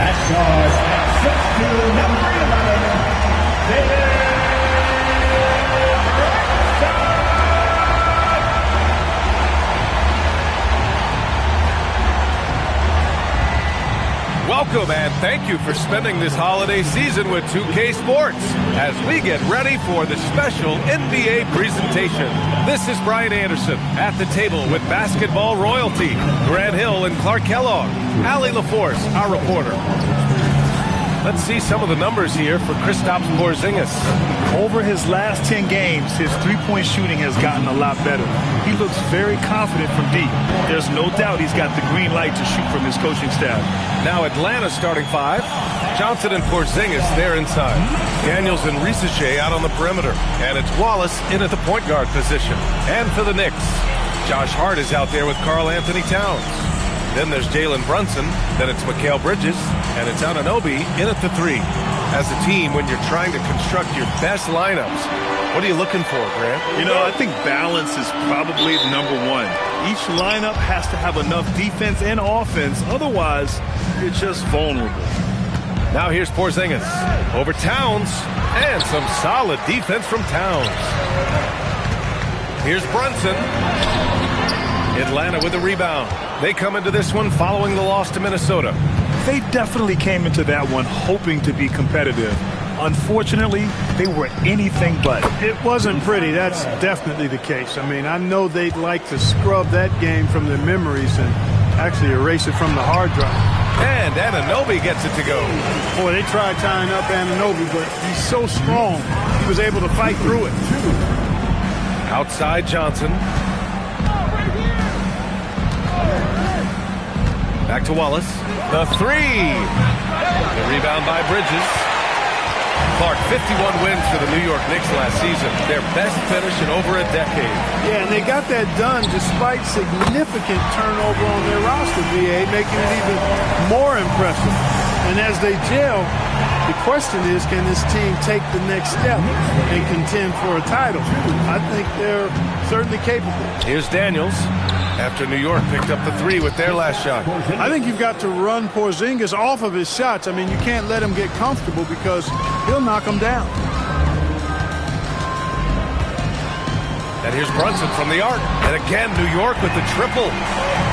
At guard, at 6'2", number 11, Welcome and thank you for spending this holiday season with 2K Sports as we get ready for the special NBA presentation. This is Brian Anderson at the table with basketball royalty, Grant Hill and Clark Kellogg, Allie LaForce, our reporter. Let's see some of the numbers here for Kristaps Porzingis. Over his last 10 games, his three-point shooting has gotten a lot better. He looks very confident from deep. There's no doubt he's got the green light to shoot from his coaching staff. Now Atlanta starting five. Johnson and Porzingis there inside. Daniels and Risache out on the perimeter. And it's Wallace in at the point guard position. And for the Knicks, Josh Hart is out there with Karl Anthony Towns. Then there's Jalen Brunson, then it's Mikal Bridges, and it's Anunoby in at the three. As a team, when you're trying to construct your best lineups, what are you looking for, Grant? You know, I think balance is probably number one. Each lineup has to have enough defense and offense, otherwise you're just vulnerable. Now here's Porzingis over Towns, and some solid defense from Towns. Here's Brunson. Atlanta with a rebound. They come into this one following the loss to Minnesota. They definitely came into that one hoping to be competitive. Unfortunately, they were anything but. It wasn't pretty. That's definitely the case. I mean, I know they'd like to scrub that game from their memories and actually erase it from the hard drive. And Anunoby gets it to go. Boy, they tried tying up Anunoby, but he's so strong, he was able to fight through it. Outside Johnson. Back to Wallace. The three. The rebound by Bridges. Clark, 51 wins for the New York Knicks last season. Their best finish in over a decade. Yeah, and they got that done despite significant turnover on their roster, VA, making it even more impressive. And as they gel, the question is, can this team take the next step and contend for a title? I think they're certainly capable. Here's Daniels. After New York picked up the three with their last shot. I think you've got to run Porzingis off of his shots. I mean, you can't let him get comfortable because he'll knock him down. And here's Brunson from the arc. And again, New York with the triple.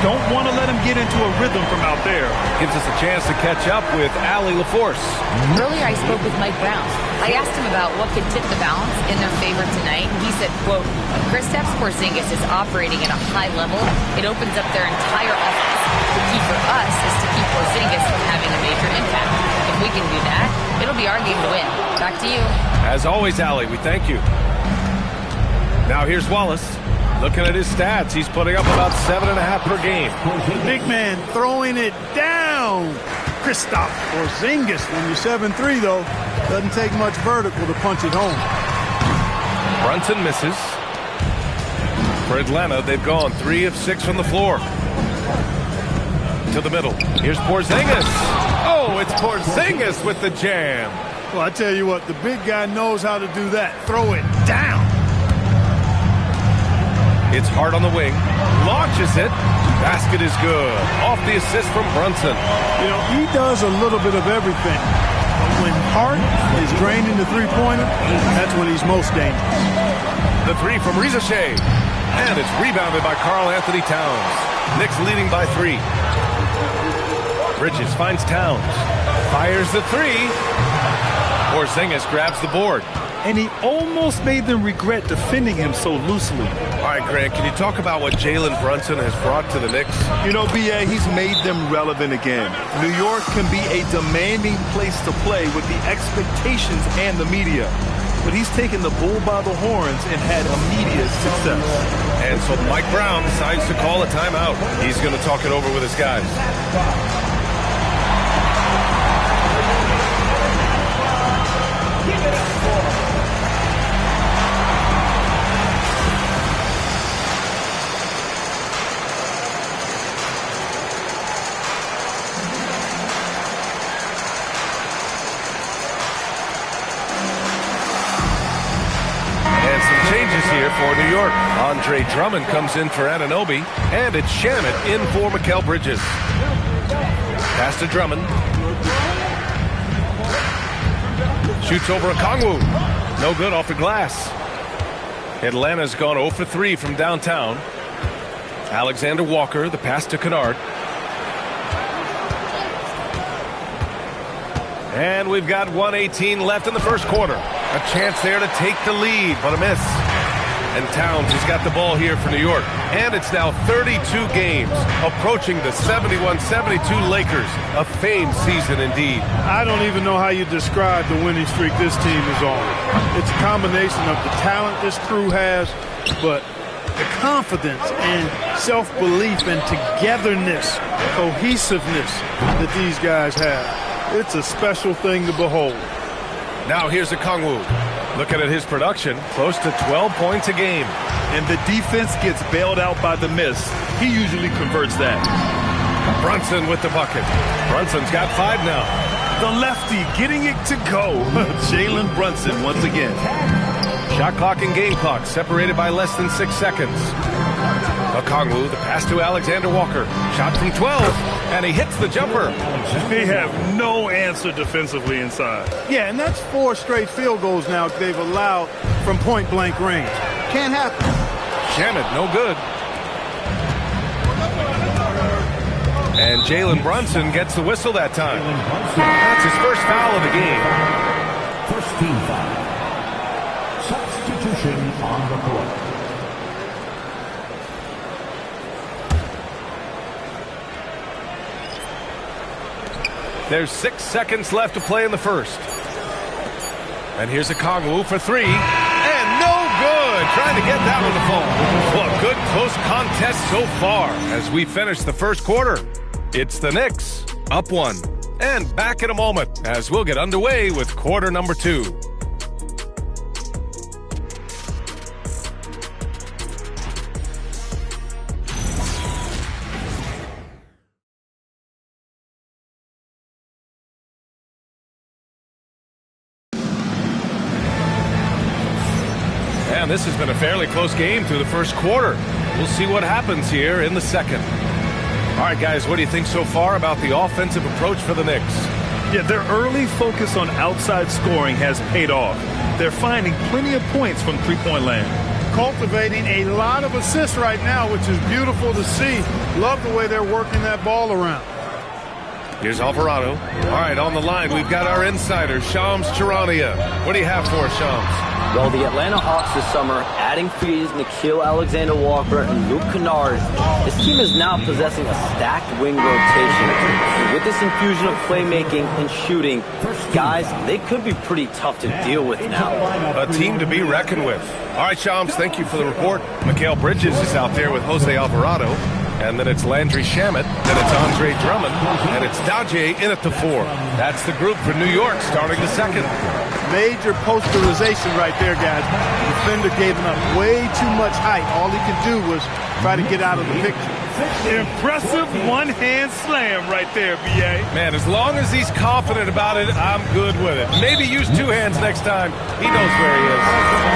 Don't want to let him get into a rhythm from out there. Gives us a chance to catch up with Allie LaForce. Earlier, I spoke with Mike Brown. I asked him about what could tip the balance in their favor tonight. He said, quote, Kristaps Porzingis is operating at a high level. It opens up their entire offense. The key for us is to keep Porzingis from having a major impact. If we can do that, it'll be our game to win. Back to you. As always, Allie, we thank you. Now here's Wallace. Looking at his stats, he's putting up about 7.5 per game. Big man throwing it down. Kristaps Porzingis. When you're 7'3", though, doesn't take much vertical to punch it home. Brunson misses. For Atlanta, they've gone 3 of 6 from the floor. To the middle. Here's Porzingis. Oh, it's Porzingis with the jam. Well, I tell you what, the big guy knows how to do that. Throw it down. It's Hart on the wing. Launches it. Basket is good. Off the assist from Brunson. You know, he does a little bit of everything. But when Hart is draining the three-pointer, that's when he's most dangerous. The three from Risache. And it's rebounded by Karl Anthony Towns. Knicks leading by 3. Bridges finds Towns. Fires the three. Porzingis grabs the board. And he almost made them regret defending him so loosely. All right, Grant, can you talk about what Jalen Brunson has brought to the Knicks? You know, B.A., he's made them relevant again. New York can be a demanding place to play with the expectations and the media. But he's taken the bull by the horns and had immediate success. And so Mike Brown decides to call a timeout. He's going to talk it over with his guys. Here for New York. Andre Drummond comes in for Anunoby, and it's Shamit in for Mikal Bridges. Pass to Drummond. Shoots over Okongwu. No good off the glass. Atlanta's gone 0 for 3 from downtown. Alexander Walker, the pass to Kennard. And we've got 1:18 left in the first quarter. A chance there to take the lead, but a miss. And Towns has got the ball here for New York. And it's now 32 games, approaching the 71-72 Lakers. A famed season indeed. I don't even know how you describe the winning streak this team is on. It's a combination of the talent this crew has, but the confidence and self-belief and togetherness, cohesiveness that these guys have. It's a special thing to behold. Now here's Okongwu. Looking at his production, close to 12 points a game. And the defense gets bailed out by the miss. He usually converts that. Brunson with the bucket. Brunson's got 5 now. The lefty getting it to go. Jalen Brunson once again. Shot clock and game clock separated by less than 6 seconds. Okongwu, the pass to Alexander Walker. Shot from 12, and he hits the jumper. They have no answer defensively inside. Yeah, and that's 4 straight field goals now they've allowed from point-blank range. Can't happen. Shamet, no good. And Jalen Brunson gets the whistle that time. That's his first foul of the game. First team foul. Substitution on the court. There's 6 seconds left to play in the first. And here's Okongwu for 3. And no good. Trying to get that one to fall. Well, a good close contest so far as we finish the first quarter. It's the Knicks up 1. And back in a moment as we'll get underway with quarter number 2. And this has been a fairly close game through the first quarter. We'll see what happens here in the second. All right, guys, what do you think so far about the offensive approach for the Knicks? Yeah, their early focus on outside scoring has paid off. They're finding plenty of points from three-point land. Cultivating a lot of assists right now, which is beautiful to see. Love the way they're working that ball around. Here's Alvarado. All right, on the line, we've got our insider, Shams Charania. What do you have for us, Shams? Well, the Atlanta Hawks this summer, adding frees Nickeil Alexander-Walker and Luke Kennard, this team is now possessing a stacked wing rotation. And with this infusion of playmaking and shooting, guys, they could be pretty tough to deal with now. A team to be reckoned with. All right, Shams, thank you for the report. Mikal Bridges is out there with Jose Alvarado. And then it's Landry Shamet, then it's Andre Drummond, and it's Daje in at the 4. That's the group for New York starting the second. Major posterization right there, guys. The defender gave him up way too much height. All he could do was try to get out of the picture. Impressive one-hand slam right there, B.A. Man, as long as he's confident about it, I'm good with it. Maybe use 2 hands next time. He knows where he is.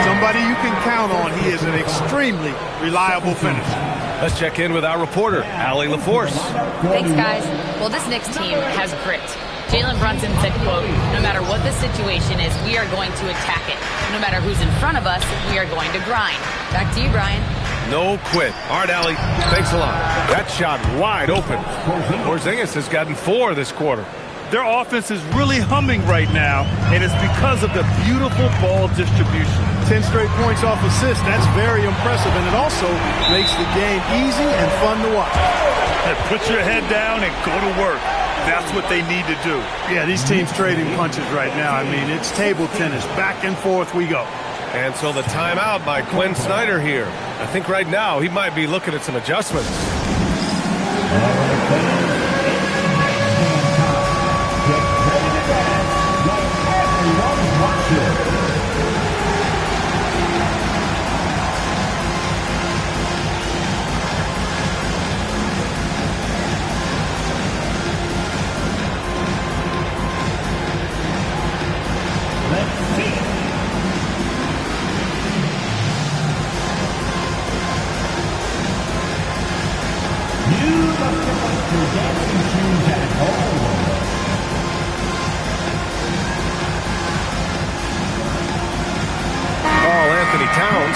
Somebody you can count on. He is an extremely reliable finisher. Let's check in with our reporter, Allie LaForce. Thanks, guys. Well, this Knicks team has grit. Jalen Brunson said, quote, no matter what the situation is, we are going to attack it. No matter who's in front of us, we are going to grind. Back to you, Brian. No quit. All right, Allie, thanks a lot. That shot wide open. Porzingis has gotten 4 this quarter. Their offense is really humming right now, and it's because of the beautiful ball distribution. 10 straight points off assists. That's very impressive, and it also makes the game easy and fun to watch. Put your head down and go to work. That's what they need to do. Yeah, these teams trading punches right now. I mean, it's table tennis. Back and forth we go. And so the timeout by Quinn Snyder here. I think right now he might be looking at some adjustments.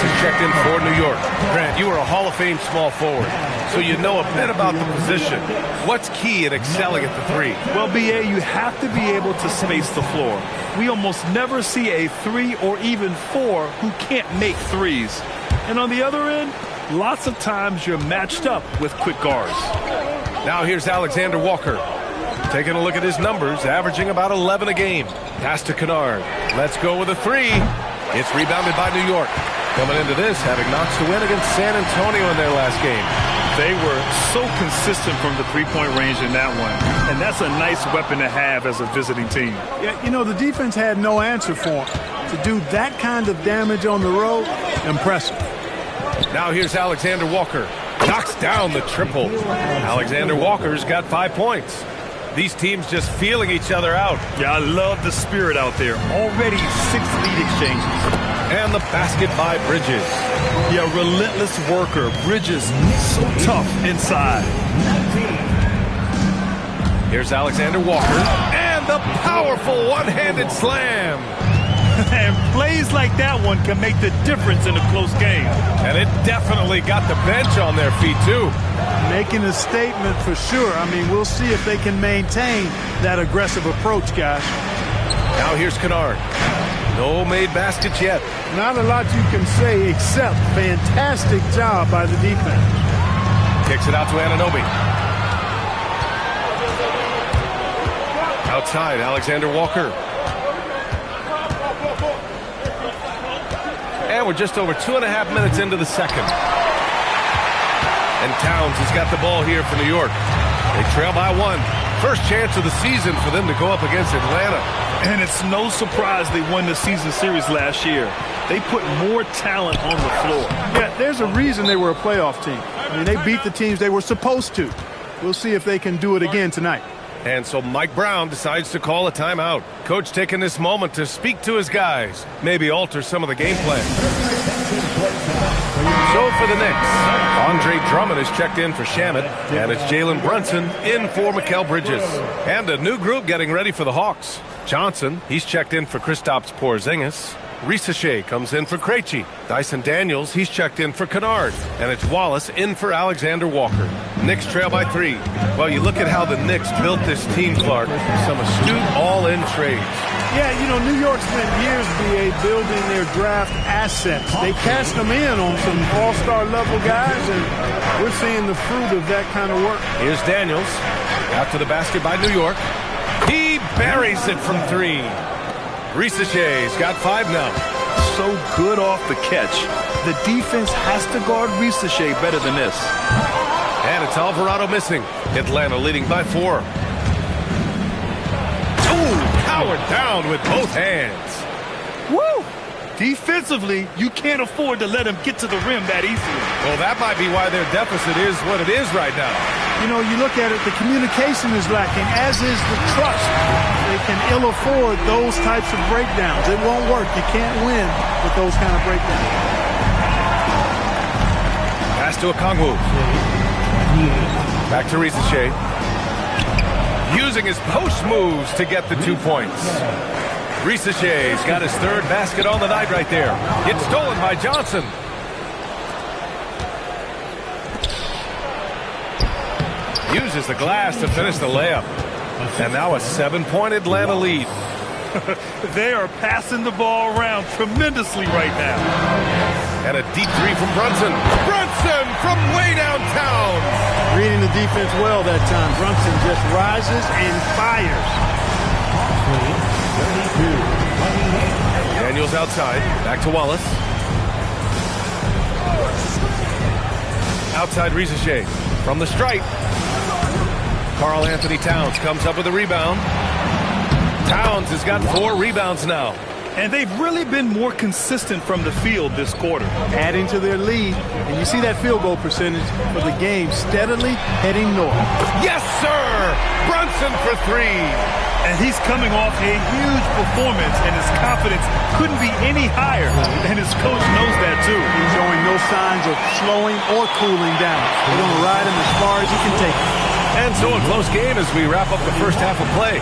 is checked in for New York. Grant, you are a Hall of Fame small forward, so you know a bit about the position. What's key in excelling at the three? Well, B.A., you have to be able to space the floor. We almost never see a 3 or even 4 who can't make threes. And on the other end, lots of times you're matched up with quick guards. Now here's Alexander Walker. Taking a look at his numbers, averaging about 11 a game. Pass to Kennard. Let's go with a 3. It's rebounded by New York. Coming into this, having notched a win against San Antonio in their last game. They were so consistent from the three-point range in that one. And that's a nice weapon to have as a visiting team. Yeah, you know, the defense had no answer for him. To do that kind of damage on the road, impressive. Now here's Alexander Walker. Knocks down the triple. Alexander Walker's got 5 points. These teams just feeling each other out. Yeah, I love the spirit out there. Already 6 lead exchanges. And the basket by Bridges. Yeah, relentless worker. Bridges, so tough inside. Here's Alexander Walker. And the powerful one-handed slam. And plays like that one can make the difference in a close game. And it definitely got the bench on their feet, too. Making a statement for sure. I mean, we'll see if they can maintain that aggressive approach, guys. Now here's Kennard. No made baskets yet. Not a lot you can say except fantastic job by the defense. Kicks it out to Anunoby. Outside, Alexander Walker. And we're just over 2.5 minutes into the second. And Towns has got the ball here for New York. They trail by 1. First chance of the season for them to go up against Atlanta. And it's no surprise they won the season series last year. They put more talent on the floor. Yeah, there's a reason they were a playoff team. I mean, they beat the teams they were supposed to. We'll see if they can do it again tonight. And so Mike Brown decides to call a timeout. Coach taking this moment to speak to his guys, maybe alter some of the game plan. So for the Knicks, Andre Drummond is checked in for Shamet, and it's Jalen Brunson in for Mikal Bridges. And a new group getting ready for the Hawks. Johnson, he's checked in for Kristaps Porzingis. Risache comes in for Krejci. Dyson Daniels, he's checked in for Kennard. And it's Wallace in for Alexander Walker. Knicks trail by 3. Well, you look at how the Knicks built this team, Clark. Some astute all-in trades. Yeah, you know, New York spent years, B.A., building their draft assets. They cashed them in on some all-star level guys, and we're seeing the fruit of that kind of work. Here's Daniels. Out to the basket by New York. He buries it from 3. Risache's got 5 now. So good off the catch. The defense has to guard Risache better than this. And it's Alvarado missing. Atlanta leading by 4. Powered down with both hands. Woo! Defensively, you can't afford to let him get to the rim that easily. Well, that might be why their deficit is what it is right now. You know, you look at it, the communication is lacking, as is the trust. They can ill afford those types of breakdowns. It won't work. You can't win with those kind of breakdowns. Pass to Okongwu. Back to Risache. Using his post moves to get the 2 points. Risache's got his 3rd basket on the night right there. It's stolen by Johnson. Uses the glass to finish the layup. And now a 7-point Atlanta lead. They are passing the ball around tremendously right now. And a deep 3 from Brunson. Brunson from way downtown. Reading the defense well that time. Brunson just rises and fires. Daniels outside. Back to Wallace. Outside Risache. From the stripe. Karl Anthony Towns comes up with a rebound. Towns has got 4 rebounds now. And they've really been more consistent from the field this quarter. Adding to their lead. And you see that field goal percentage for the game steadily heading north. Yes, sir! Brunson for 3. And he's coming off a huge performance, and his confidence couldn't be any higher. And his coach knows that, too. He's showing no signs of slowing or cooling down. They're going to ride him as far as he can take him. And so a close game as we wrap up the first half of play.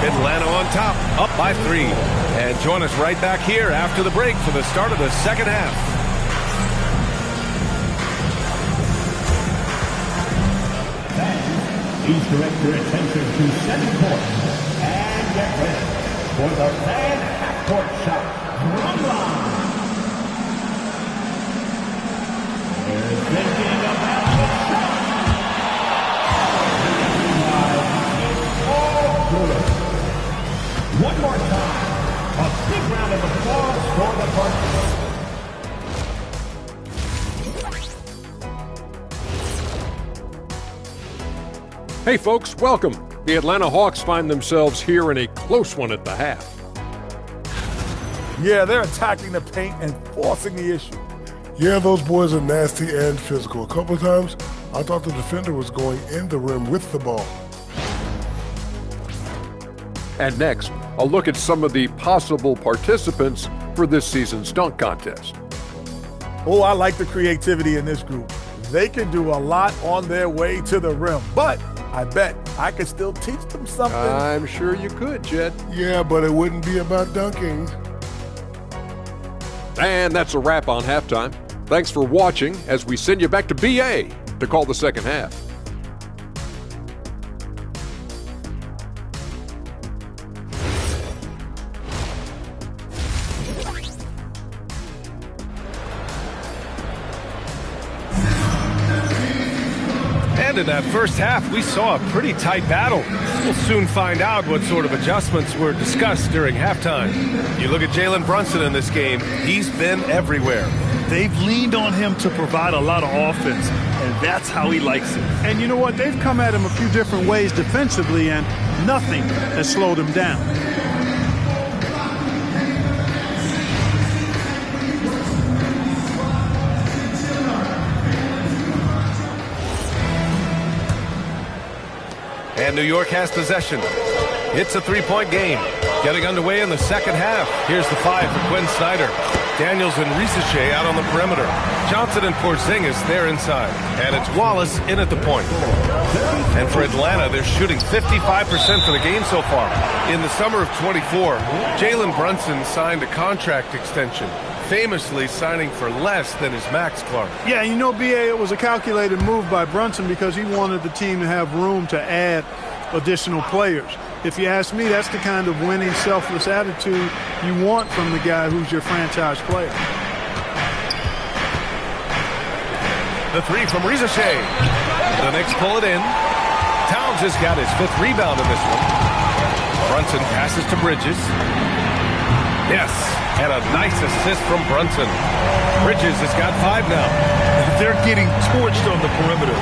Atlanta on top, up by 3. And join us right back here after the break for the start of the second half. Please direct your attention to center court and get ready for the fan half-court shot drum line. They're thinking about the shot. It's all good. One more time. A big round of applause for the participants. Hey folks, welcome. The Atlanta Hawks find themselves here in a close one at the half. Yeah, they're attacking the paint and forcing the issue. Yeah, those boys are nasty and physical. A couple of times, I thought the defender was going in the rim with the ball. And next, a look at some of the possible participants for this season's dunk contest. Oh, I like the creativity in this group. They can do a lot on their way to the rim, but I bet I could still teach them something. I'm sure you could, Jed. Yeah, but it wouldn't be about dunking. And that's a wrap on halftime. Thanks for watching as we send you back to BA to call the second half. And in that first half, we saw a pretty tight battle. We'll soon find out what sort of adjustments were discussed during halftime. You look at Jalen Brunson in this game, he's been everywhere. They've leaned on him to provide a lot of offense, and that's how he likes it. And you know what? They've come at him a few different ways defensively, and nothing has slowed him down. And New York has possession. It's a three-point game. Getting underway in the second half. Here's the 5 for Quinn Snyder. Daniels and Risache out on the perimeter. Johnson and Porzingis there inside. And it's Wallace in at the point. And for Atlanta, they're shooting 55% for the game so far. In the summer of 24, Jalen Brunson signed a contract extension, famously signing for less than his max, Clark. Yeah, you know, BA, it was a calculated move by Brunson because he wanted the team to have room to add additional players. If you ask me, that's the kind of winning, selfless attitude you want from the guy who's your franchise player. The 3 from Risache. The Knicks pull it in. Towns has got his 5th rebound in this one. Brunson passes to Bridges. Yes, and a nice assist from Brunson. Bridges has got 5 now. They're getting torched on the perimeter.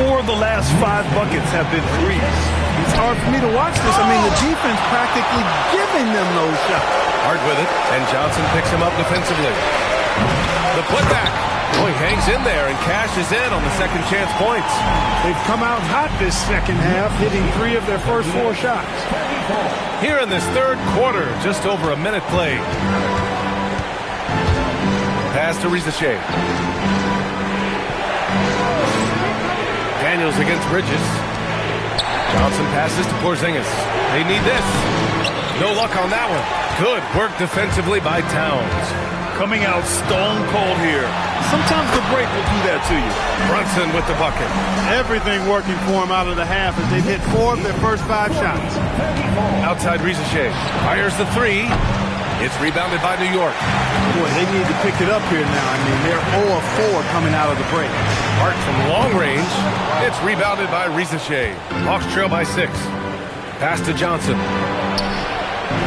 4 of the last 5 buckets have been threes. It's hard for me to watch this. I mean, the defense practically giving them those shots. Hard with it, and Johnson picks him up defensively. The putback. Boy, hangs in there and cashes in on the second chance points. They've come out hot this second half, hitting 3 of their first 4 shots. Here in this third quarter, just over a minute played. Pass to Risache. Daniels against Bridges. Johnson passes to Porzingis. They need this. No luck on that one. Good work defensively by Towns. Coming out stone cold here. Sometimes the break will do that to you. Brunson with the bucket. Everything working for him out of the half as they've hit 4 of their first 5 shots. Outside Risache. Fires the 3. It's rebounded by New York. Boy, they need to pick it up here now. I mean, they're 0 of 4 coming out of the break. Hart from long range. It's rebounded by Risache. Hawks trail by 6. Pass to Johnson.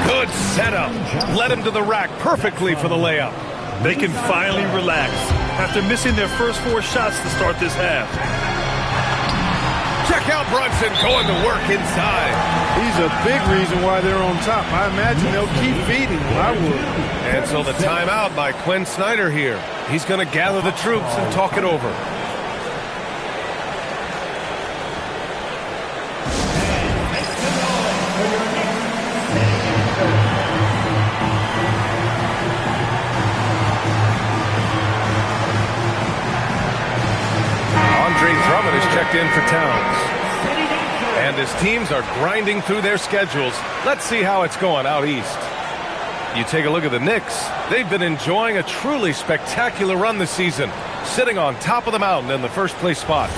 Good setup. Led him to the rack perfectly for the layup. They can finally relax after missing their first 4 shots to start this half. Check out Brunson going to work inside. He's a big reason why they're on top. I imagine they'll keep feeding him. I would. And so the timeout by Quinn Snyder here. He's going to gather the troops and talk it over. Drummond is checked in for Towns. And his teams are grinding through their schedules. Let's see how it's going out east. You take a look at the Knicks. They've been enjoying a truly spectacular run this season, sitting on top of the mountain in the first place spot.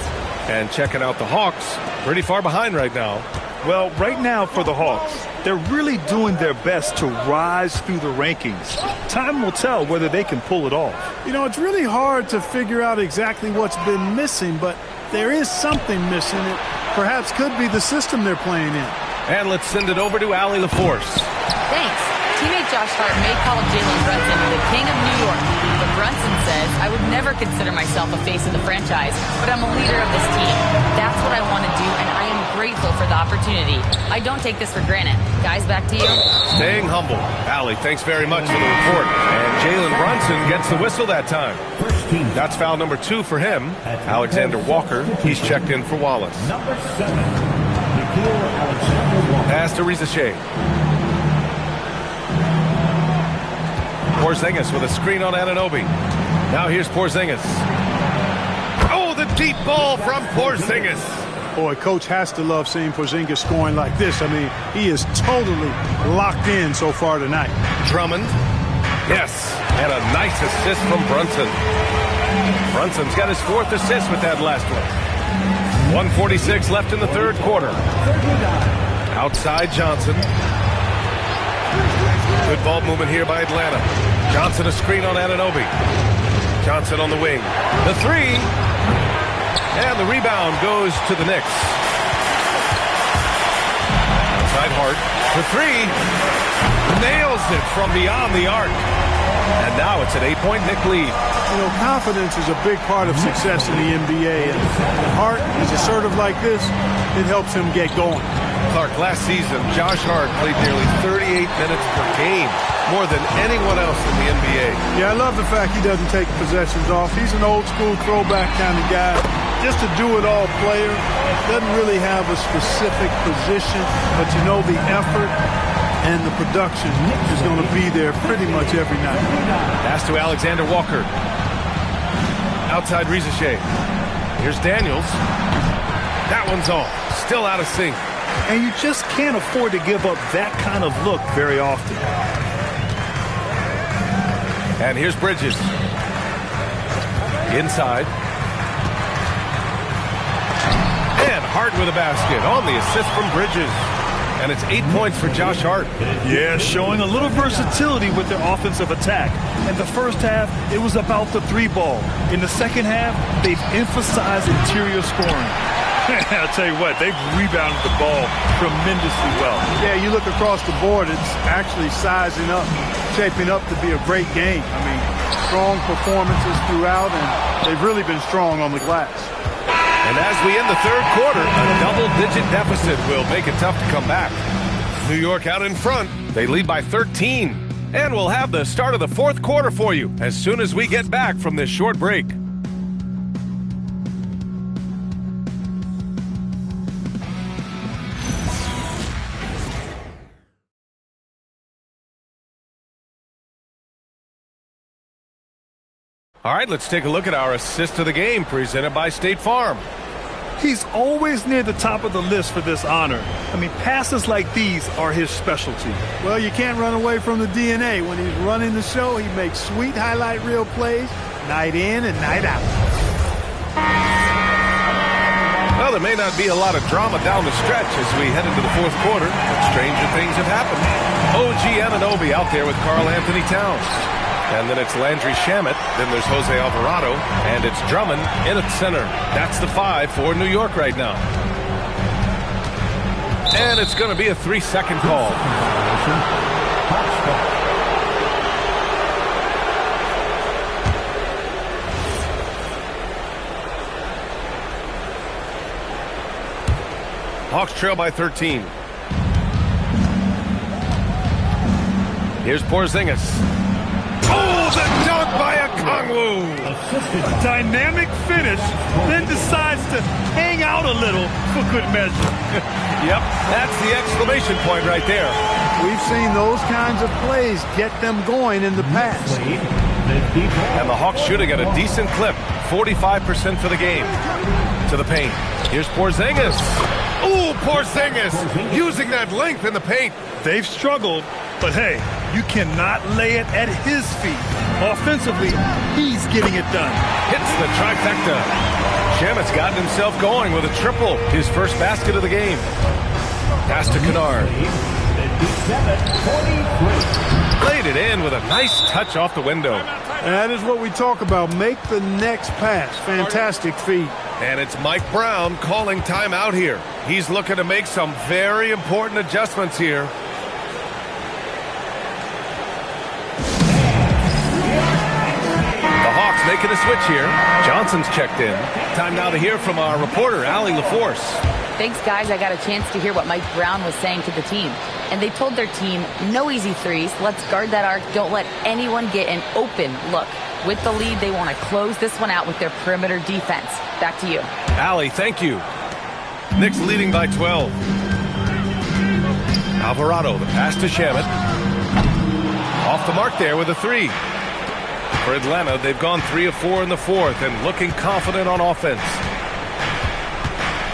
And checking out the Hawks, pretty far behind right now. Well, right now for the Hawks, they're really doing their best to rise through the rankings. Time will tell whether they can pull it off. You know, it's really hard to figure out exactly what's been missing, but there is something missing. It perhaps could be the system they're playing in. And let's send it over to Allie LaForce. Thanks. Teammate Josh Hart may call Jalen Brunson the king of New York, but Brunson says, I would never consider myself a face of the franchise, but I'm a leader of this team. That's what I want to do, and I am grateful for the opportunity. I don't take this for granted. Guys, back to you. Staying humble. Allie, thanks very much for the report. And Jalen Brunson gets the whistle that time. That's foul number 2 for him. Alexander Walker, he's checked in for Wallace. Number 7, Alexander Walker. Pass to Risache. Porzingis with a screen on Anunoby. Now here's Porzingis. Oh, the deep ball from Porzingis. Boy, coach has to love seeing Porzingis scoring like this. I mean, he is totally locked in so far tonight. Drummond. Yes, and a nice assist from Brunson. Brunson's got his 4th assist with that last one. 1:46 left in the 3rd quarter. Outside Johnson. Good ball movement here by Atlanta. Johnson a screen on Anunoby. Johnson on the wing. The 3. And the rebound goes to the Knicks. Outside Hart. The 3. Nails it from beyond the arc. And now it's an 8-point Knick lead. You know, confidence is a big part of success in the NBA. And Hart is assertive like this. It helps him get going. Clark, last season, Josh Hart played nearly 38 minutes per game, more than anyone else in the NBA. Yeah, I love the fact he doesn't take possessions off. He's an old-school throwback kind of guy. Just a do-it-all player. Doesn't really have a specific position, but you know the effort and the production is going to be there pretty much every night. Pass to Alexander Walker. Outside Risache. Here's Daniels. That one's off. Still out of sync. And you just can't afford to give up that kind of look very often. And here's Bridges. Inside. And Hart with a basket on the assist from Bridges. And it's 8 points for Josh Hart. Yeah, showing a little versatility with their offensive attack. In the first half, it was about the 3-ball. In the second half, they've emphasized interior scoring. I'll tell you what, they've rebounded the ball tremendously well. Yeah, you look across the board, it's actually sizing up, shaping up to be a great game. I mean, strong performances throughout, and they've really been strong on the glass. And as we end the 3rd quarter, a double-digit deficit will make it tough to come back. New York out in front. They lead by 13. And we'll have the start of the 4th quarter for you as soon as we get back from this short break. All right, let's take a look at our assist of the game presented by State Farm. He's always near the top of the list for this honor. I mean, passes like these are his specialty. Well, you can't run away from the DNA. When he's running the show, he makes sweet highlight reel plays night in and night out. Well, there may not be a lot of drama down the stretch as we head into the 4th quarter, but stranger things have happened. OG Anunoby out there with Karl Anthony Towns. And then it's Landry Shamet. Then there's Jose Alvarado. And it's Drummond in at center. That's the 5 for New York right now. And it's going to be a 3-second call. Hawks trail by 13. Here's Porzingis. Oh, the dunk by Okongwu. A dynamic finish, then decides to hang out a little for good measure. Yep, that's the exclamation point right there. We've seen those kinds of plays get them going in the past. And the Hawks shooting at a decent clip, 45% for the game. To the paint. Here's Porzingis. Ooh, Porzingis using that length in the paint. They've struggled, but hey, You cannot lay it at his feet. Offensively, he's getting it done. Hits the trifecta. Shamet's gotten himself going with a triple, his first basket of the game. Pass to Kennard. Laid it in with a nice touch off the window. And that is what we talk about. Make the next pass. Fantastic feed. And it's Mike Brown calling timeout here. He's looking to make some very important adjustments here. The Hawks making a switch here. Johnson's checked in. Time now to hear from our reporter, Allie LaForce. Thanks, guys. I got a chance to hear what Mike Brown was saying to the team. And they told their team, no easy threes. Let's guard that arc. Don't let anyone get an open look. With the lead, they want to close this one out with their perimeter defense. Back to you. Allie, thank you. Knicks leading by 12. Alvarado, the pass to Shamet. Off the mark there with a three. For Atlanta, they've gone 3 of 4 in the fourth and looking confident on offense.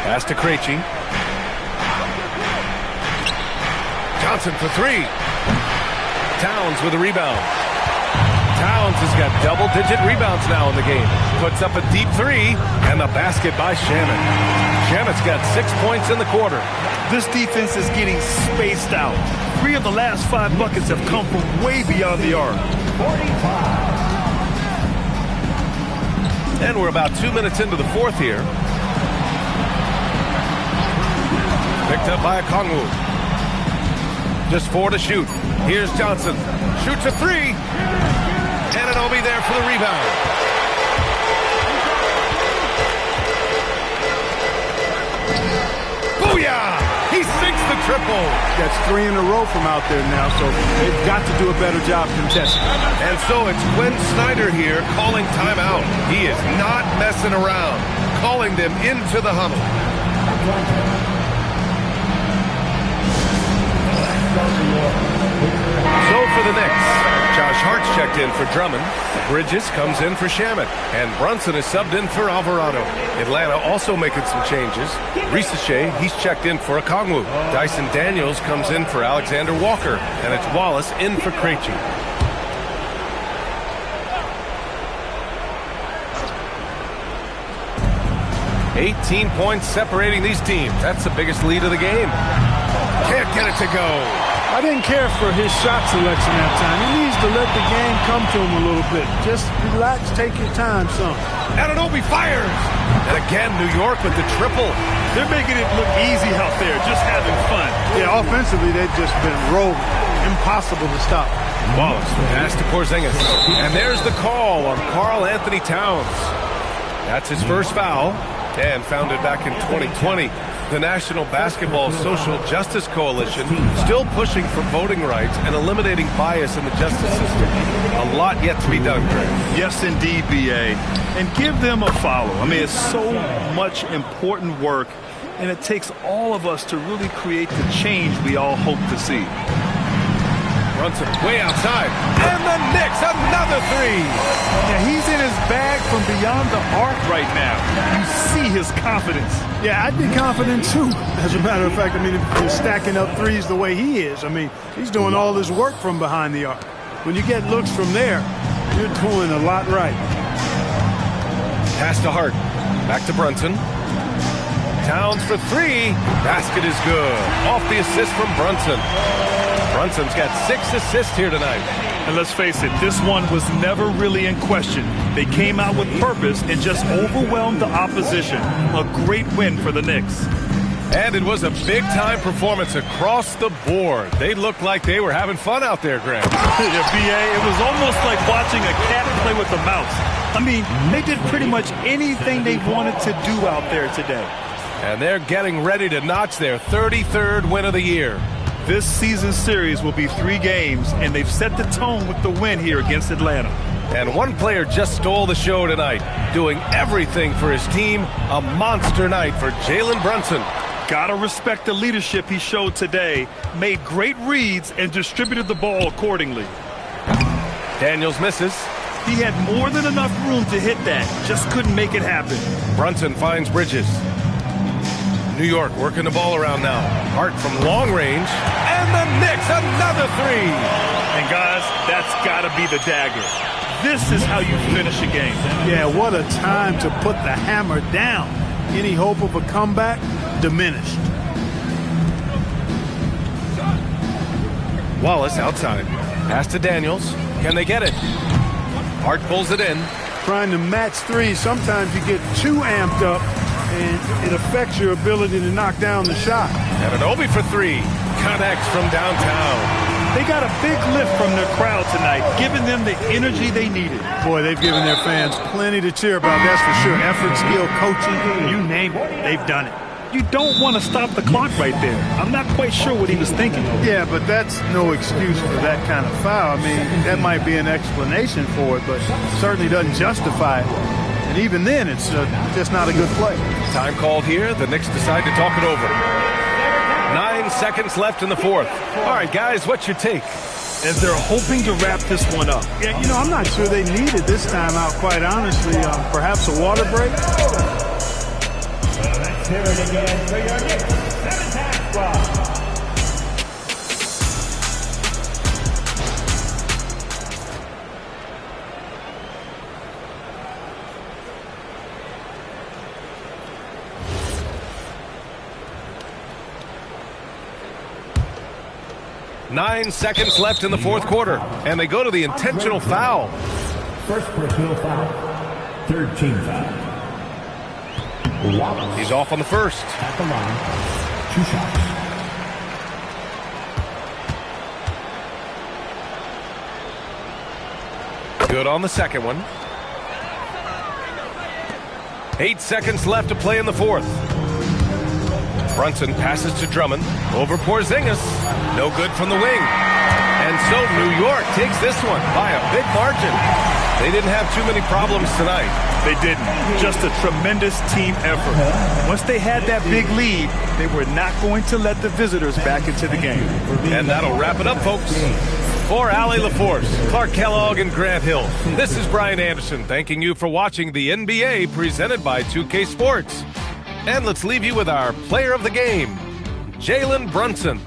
Pass to Krejci. Johnson for three. Towns with a rebound. Towns has got double-digit rebounds now in the game. Puts up a deep three, and the basket by Shamet. Shamet's got 6 points in the quarter. This defense is getting spaced out. 3 of the last 5 buckets have come from way beyond the arc. 45. And we're about 2 minutes into the fourth here. Picked up by Okongwu. Just 4 to shoot. Here's Johnson. Shoots a three. And it'll be there for the rebound. Booyah! He sinks the triple. That's 3 in a row from out there now, so they've got to do a better job contesting. And so it's Quinn Snyder here calling timeout. He is not messing around. Calling them into the huddle. So for the Knicks, Josh Hart's checked in for Drummond. Bridges comes in for Shamet. And Brunson is subbed in for Alvarado. Atlanta also making some changes. Risache, he's checked in for Okongwu. Dyson Daniels comes in for Alexander Walker. And it's Wallace in for Krejci. "18 points separating these teams. That's the biggest lead of the game. Can't get it to go. I didn't care for his shot selection that time. He needs to let the game come to him a little bit. Just relax, take your time, son. Anunoby fires. And again, New York with the triple. They're making it look easy out there, just having fun. Yeah, offensively, they've just been rolling. Impossible to stop. Wallace, pass to Porzingis. And there's the call on Karl Anthony Towns. That's his first foul, and founded back in 2020. The National Basketball Social Justice Coalition still pushing for voting rights and eliminating bias in the justice system. A lot yet to be done, Greg. Yes, indeed, B.A. And give them a follow. I mean, it's so much important work, and it takes all of us to really create the change we all hope to see. Brunson way outside. And the Knicks, another three. Yeah, he's in his bag from beyond the arc right now. You see his confidence. Yeah, I'd be confident too. As a matter of fact, I mean, if he's stacking up threes the way he is, I mean, he's doing all his work from behind the arc. When you get looks from there, you're doing a lot right. Pass to Hart. Back to Brunson. Towns for three. Basket is good. Off the assist from Brunson. Brunson's got 6 assists here tonight. And let's face it, this one was never really in question. They came out with purpose and just overwhelmed the opposition. A great win for the Knicks. And it was a big-time performance across the board. They looked like they were having fun out there, Graham. Yeah, B.A., it was almost like watching a cat play with a mouse. I mean, they did pretty much anything they wanted to do out there today. And they're getting ready to notch their 33rd win of the year. This season series will be 3 games, and they've set the tone with the win here against Atlanta. And one player just stole the show tonight, doing everything for his team. A monster night for Jalen Brunson. Gotta respect the leadership he showed today. Made great reads and distributed the ball accordingly. Daniels misses. He had more than enough room to hit that. Just couldn't make it happen. Brunson finds Bridges. New York working the ball around now. Hart from long range. And And the Knicks, another three. And guys, that's got to be the dagger. This is how you finish a game. Yeah, what a time to put the hammer down. Any hope of a comeback diminished. Wallace outside. Pass to Daniels. Can they get it? Hart pulls it in. Trying to match three, sometimes you get too amped up and it affects your ability to knock down the shot. Anunoby for three. Connects from downtown. They got a big lift from their crowd tonight, giving them the energy they needed. Boy, they've given their fans plenty to cheer about, that's for sure. Effort, skill, coaching, you name it, they've done it. You don't want to stop the clock right there. I'm not quite sure what he was thinking. Yeah, but that's no excuse for that kind of foul. I mean, that might be an explanation for it, but certainly doesn't justify it. And even then, it's just not a good play. Time called here. The Knicks decide to talk it over. 9 seconds left in the fourth. All right, guys, what's your take? As they're hoping to wrap this one up. Yeah, you know, I'm not sure they needed this timeout, quite honestly. Perhaps a water break? Let's hear it again for your Knicks 7-time squad. 9 seconds left in the fourth quarter, and they go to the intentional foul. First personal foul. Third team foul. Wallace. He's off on the first. At the line. 2 shots. Good on the second one. 8 seconds left to play in the fourth. Brunson passes to Drummond. Over Porzingis. No good from the wing. And so New York takes this one by a big margin. They didn't have too many problems tonight. They didn't. Just a tremendous team effort. Once they had that big lead, they were not going to let the visitors back into the game. And that'll wrap it up, folks. For Allie LaForce, Clark Kellogg, and Grant Hill, this is Brian Anderson thanking you for watching the NBA presented by 2K Sports. And let's leave you with our player of the game, Jalen Brunson.